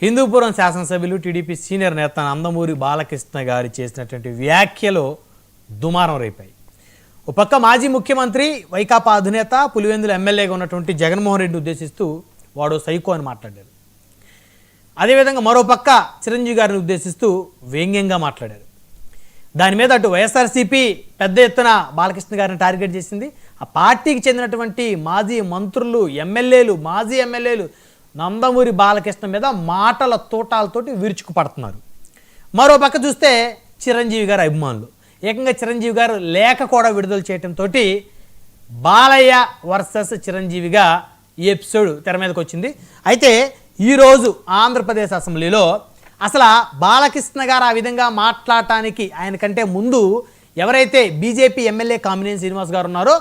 హిందూపురం శాసనసభ్యులు TDP senior నేత నందమూరి బాలకృష్ణ గారు చేసినటువంటి వ్యాఖ్యలు దుమారం రేపాయి. ఒక పక్క మాజీ ముఖ్యమంత్రి వైకాపా అధినేత పులివెందుల ఎమ్మెల్యేగా ఉన్నటువంటి జగన్మోహన్ రెడ్డిని ఉద్దేశిస్తూ వాడు సైకో అని మాట్లాడారు. అదేవిధంగా మరో పక్క చిరంజీవి గారిని ఉద్దేశిస్తూ వ్యంగ్యంగా మాట్లాడారు. దాని మీద అటు వైఎస్ఆర్సీపీ పెద్ద ఎత్తున బాలకృష్ణ గారిని టార్గెట్ చేసింది. ఆ పార్టీకి చెందినటువంటి మాజీ మంత్రులు, ఎమ్మెల్యేలు, మాజీ ఎమ్మెల్యేలు నందమూరి బాలకృష్ణ మీద మాటల తోటాలతోటి విరుచుకుపడుతున్నారు. మరో పక్క చూస్తే చిరంజీవి గారి అభిమానులు ఏకంగా చిరంజీవి గారు లేఖ కూడా విడుదల చేయడంతో బాలయ్య వర్సెస్ చిరంజీవిగా ఈ ఎపిసోడ్ తెర మీదకి వచ్చింది. అయితే ఈరోజు ఆంధ్రప్రదేశ్ అసెంబ్లీలో అసలు బాలకృష్ణ గారు ఆ విధంగా మాట్లాడటానికి ఆయన కంటే ముందు ఎవరైతే బీజేపీ ఎమ్మెల్యే కామినేని శ్రీనివాస్ గారు ఉన్నారో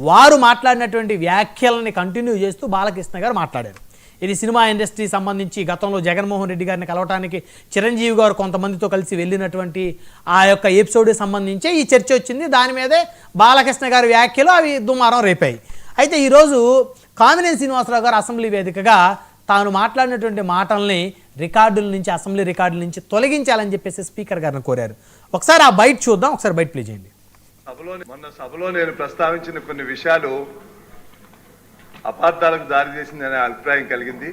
వారు మాట్లాడినటువంటి వ్యాఖ్యలని కంటిన్యూ చేస్తూ బాలకృష్ణ గారు మాట్లాడారు. ఇది సినిమా ఇండస్ట్రీ సంబంధించి గతంలో జగన్మోహన్ రెడ్డి గారిని కలవటానికి చిరంజీవి గారు కొంతమందితో కలిసి వెళ్ళినటువంటి ఆ యొక్క ఎపిసోడ్కి సంబంధించి ఈ చర్చ వచ్చింది. దాని మీదే బాలకృష్ణ గారి వ్యాఖ్యలు అవి దుమారం రేపాయి. అయితే ఈరోజు కామినేని శ్రీనివాసరావు గారు అసెంబ్లీ వేదికగా తాను మాట్లాడినటువంటి మాటల్ని రికార్డుల నుంచి, అసెంబ్లీ రికార్డుల నుంచి తొలగించాలని చెప్పేసి స్పీకర్ గారిని కోరారు. ఒకసారి ఆ బయట చూద్దాం, ఒకసారి బయట ప్లే చేయండి. మొన్న సభలో నేను ప్రస్తావించిన కొన్ని విషయాలు అపార్థాలకు దారి చేసిందనే అభిప్రాయం కలిగింది.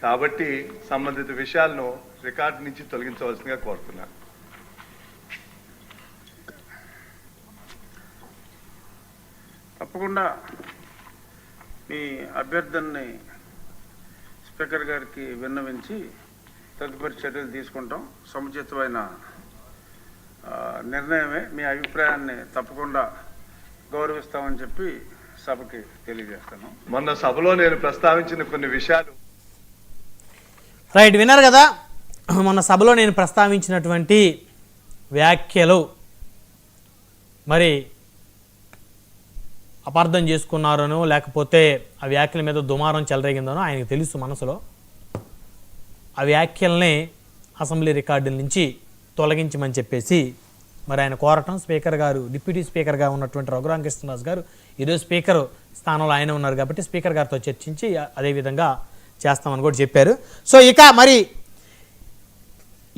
కాబట్టి సంబంధిత విషయాలను రికార్డు నుంచి తొలగించవలసిందిగా కోరుతున్నాను. తప్పకుండా మీ అభ్యర్థనని స్పీకర్ గారికి విన్నవించి తదుపరి చర్యలు తీసుకుంటాం. సముచితమైన నిర్ణయమే. మీ అభిప్రాయాన్ని తప్పకుండా గౌరవిస్తామని చెప్పి సభకి తెలియజేస్తాను. మొన్న సభలో నేను ప్రస్తావించిన కొన్ని విషయాలు రైట్ విన్నారు కదా. మొన్న సభలో నేను ప్రస్తావించినటువంటి వ్యాఖ్యలు మరి అపార్థం చేసుకున్నారనో లేకపోతే ఆ వ్యాఖ్యల మీద దుమారం చెలరేగిందనో ఆయనకు తెలుసు మనసులో. ఆ వ్యాఖ్యల్ని అసెంబ్లీ రికార్డుల నుంచి తొలగించమని చెప్పేసి మరి ఆయన కోరటం, స్పీకర్ గారు డిప్యూటీ స్పీకర్గా ఉన్నటువంటి రఘురామకృష్ణరాజు గారు ఈరోజు స్పీకర్ స్థానంలో ఆయన ఉన్నారు కాబట్టి స్పీకర్ గారితో చర్చించి అదేవిధంగా చేస్తామని కూడా చెప్పారు. సో ఇక మరి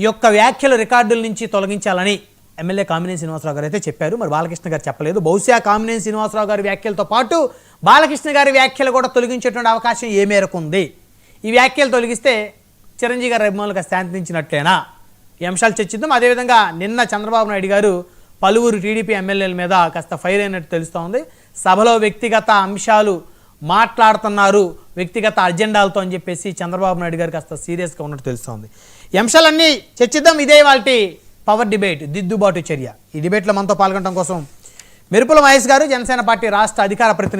ఈ యొక్క వ్యాఖ్యలు రికార్డుల నుంచి తొలగించాలని ఎమ్మెల్యే కామినేని శ్రీనివాసరావు గారు అయితే చెప్పారు. మరి బాలకృష్ణ గారు చెప్పలేదు. బహుశా కామినేని శ్రీనివాసరావు గారి వ్యాఖ్యలతో పాటు బాలకృష్ణ గారి వ్యాఖ్యలు కూడా తొలగించేటువంటి అవకాశం ఏ మేరకు ఉంది? ఈ వ్యాఖ్యలు తొలగిస్తే చిరంజీవి గారి అభిమానులకు శాంతించినట్లేనా? ఈ అంశాలు చర్చిద్దాం. అదేవిధంగా నిన్న చంద్రబాబు నాయుడు గారు పలువురు టీడీపీ ఎమ్మెల్యేల మీద కాస్త ఫైర్ అయినట్టు తెలుస్తూ ఉంది. సభలో వ్యక్తిగత అంశాలు మాట్లాడుతున్నారు, వ్యక్తిగత అజెండాలతో అని చెప్పేసి చంద్రబాబు నాయుడు గారు కాస్త సీరియస్గా ఉన్నట్టు తెలుస్తోంది. ఈ అంశాలన్నీ చర్చిద్దాం. ఇదే వాళ్ళ పవర్ డిబేట్, దిద్దుబాటు చర్య. ఈ డిబేట్లో మనతో పాల్గొనడం కోసం మెరుపుల మహేష్ గారు, జనసేన పార్టీ రాష్ట్ర అధికార ప్రతినిధి.